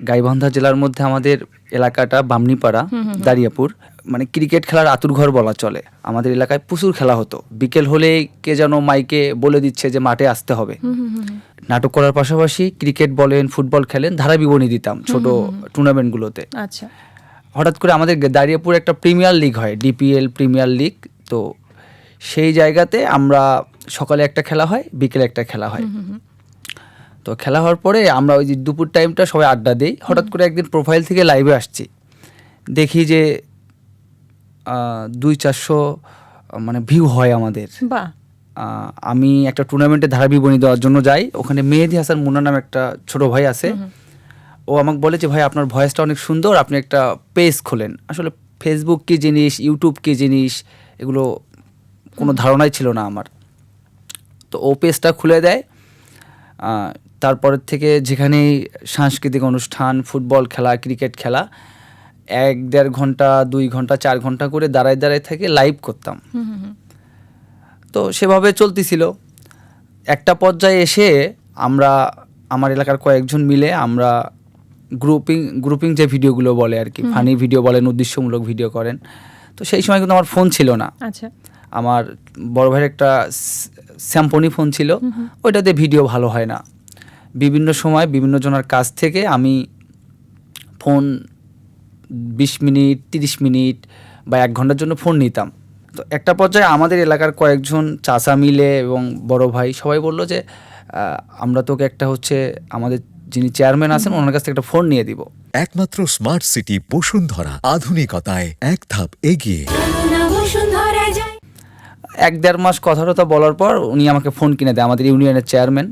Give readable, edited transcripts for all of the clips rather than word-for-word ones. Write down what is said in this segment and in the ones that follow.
গাইবান্ধা জেলার মধ্যে আমাদের এলাকাটা বামনিপাড়া, দারিয়াপুর, মানে ক্রিকেট খেলার আতুরঘর বলা চলে। আমাদের এলাকায় প্রচুর খেলা হতো। বিকেল হলেই কে যেন মাইকে বলে দিচ্ছে যে মাঠে আসতে হবে। নাটক করার পাশাপাশি ক্রিকেট বলেন, ফুটবল খেলেন, ধারা বিবরণী দিতাম ছোট টুর্নামেন্টগুলোতে। আচ্ছা, হঠাৎ করে আমাদের দারিয়াপুর একটা প্রিমিয়ার লিগ হয়, ডিপিএল প্রিমিয়ার লিগ। তো সেই জায়গাতে আমরা সকালে একটা খেলা হয়, বিকেলে একটা খেলা হয়। তো খেলা হওয়ার পরে আমরা ওই যে দুপুর টাইমটা সবাই আড্ডা দিই। হঠাৎ করে একদিন প্রোফাইল থেকে লাইভে আসছি, দেখি যে 200-400 মানে ভিউ হয় আমাদের। বাহ, আমি একটা টুর্নামেন্টে ধারা বিবরণী দেওয়ার জন্য যাই। ওখানে মেহেদি হাসান মুন্না নামে একটা ছোট ভাই আছে। ও আমাকে বলে যে ভাই আপনার ভয়েসটা অনেক সুন্দর, আপনি একটা পেজ খোলেন। আসলে ফেসবুক কী জিনিস, ইউটিউব কী জিনিস, এগুলো কোনো ধারণাই ছিল না আমার। তো ও পেজটা খুলে দেয়। তারপরের থেকে যেখানেই সাংস্কৃতিক অনুষ্ঠান, ফুটবল খেলা, ক্রিকেট খেলা, 1-1.5 ঘন্টা, 2 ঘন্টা, 4 ঘন্টা করে দাঁড়ায় দাঁড়ায় থেকে লাইভ করতাম। তো সেভাবে চলতেছিল। একটা পর্যায়ে এসে আমরা আমার এলাকার কয়েকজন মিলে আমরা গ্রুপিং যে ভিডিওগুলো বলে আর কি, ফানি ভিডিও বলেন, উদ্দেশ্যমূলক ভিডিও করেন। তো সেই সময় কিন্তু আমার ফোন ছিল না। আচ্ছা, আমার বড় ভাইয়ের একটা স্যাম্পনি ফোন ছিল, ওইটাতে ভিডিও ভালো হয় না। বিভিন্ন সময় বিভিন্ন জনের কাছ থেকে আমি ফোন 20 মিনিট, 30 মিনিট বা 1 ঘন্টার জন্য ফোন নিতাম। তো একটা পর্যায়ে আমাদের এলাকার কয়েকজন চাচা মিলে এবং বড় ভাই সবাই বললো যে আমরা তোকে একটা হচ্ছে আমাদের যিনি চেয়ারম্যান আছেন ওনার কাছ থেকে একটা ফোন নিয়ে দিব। একমাত্র স্মার্ট সিটি বসুন্ধরা, আধুনিকতায় এক ধাপ এগিয়ে। 1-1.5 মাস কথা বলার পর উনি আমাকে ফোন কিনে দেয়, আমাদের ইউনিয়নের চেয়ারম্যান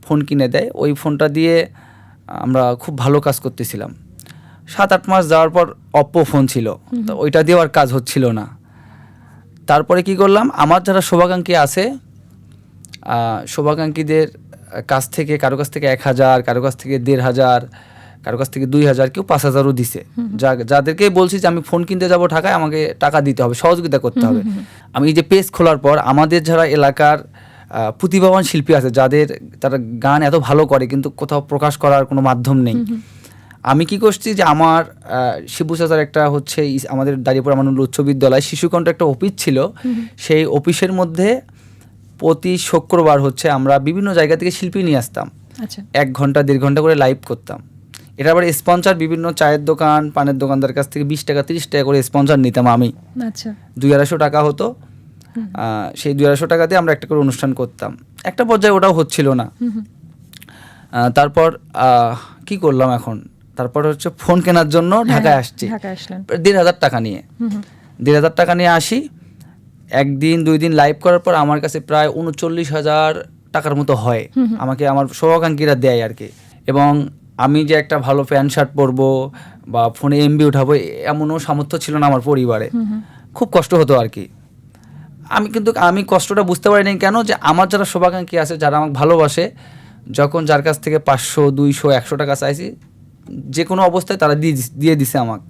ফোন কিনে দেয়। ওই ফোনটা দিয়ে আমরা খুব ভালো কাজ করতেছিলাম। 7-8 মাস যাওয়ার পর অপ্পো ফোন ছিল, তো ওইটা দিয়েও আর কাজ হচ্ছিল না। তারপরে কি করলাম, আমার যারা শুভাকাঙ্ক্ষী আছে, শুভাকাঙ্ক্ষীদের কাছ থেকে কারো কাছ থেকে 1000, কারো কাছ থেকে 1500, কারো কাছ থেকে 2000, কেউ 5000ও দিছে। যাদেরকে বলছি যে আমি ফোন কিনতে যাব ঢাকায়, আমাকে টাকা দিতে হবে, সহযোগিতা করতে হবে। আমি এই যে পেজ খোলার পর আমাদের যারা এলাকার প্রতিভাবান শিল্পী আছে, তারা গান এত ভালো করে কিন্তু কোথাও প্রকাশ করার কোনো মাধ্যম নেই, আমি কি করছি যে আমার শিবু চাচার একটা হচ্ছে আমাদের দাঁড়িয়েপুর আমানুল্লাহ উচ্চ বিদ্যালয় শিশুকণ্ঠ একটা অফিস ছিল। সেই অফিসের মধ্যে প্রতি শুক্রবার হচ্ছে আমরা বিভিন্ন জায়গা থেকে শিল্পী নিয়ে আসতাম। 1 ঘন্টা 1.5 ঘন্টা করে লাইভ করতাম। এটা আবার স্পন্সর বিভিন্ন চায়ের দোকান, পানের দোকানদার কাছ থেকে 20 টাকা 30 টাকা করে স্পন্সর নিতাম আমি। 200-250 টাকা হতো। সেই 200 টাকা দিয়ে আমরা একটা করে অনুষ্ঠান করতাম। একটা পর্যায়ে ওটাও হচ্ছিল না। তারপর কি করলাম এখন, তারপর হচ্ছে ফোন কেনার জন্য ঢাকায় আসছি 1,500 টাকা নিয়ে। 1,500 টাকা নিয়ে আসি। 1 দিন 2 দিন লাইভ করার পর আমার কাছে প্রায় 39,000 টাকার মতো হয়। আমাকে আমার শুভাকাঙ্ক্ষীরা দেয় আর কি। এবং আমি যে একটা ভালো প্যান্ট শার্ট পরবো বা ফোনে এমবি উঠাবো এমনও সামর্থ্য ছিল না আমার পরিবারে। খুব কষ্ট হতো আর কি। আমি কষ্টটা বুঝতে পারিনি কেন, যে আমার যারা শুভাকাঙ্ক্ষী আছে, যারা আমাকে ভালোবাসে, যখন যার কাছ থেকে 500, 200, 100 টাকা চাইছি, যে কোনো অবস্থায় তারা দিয়ে দিছে আমাকে।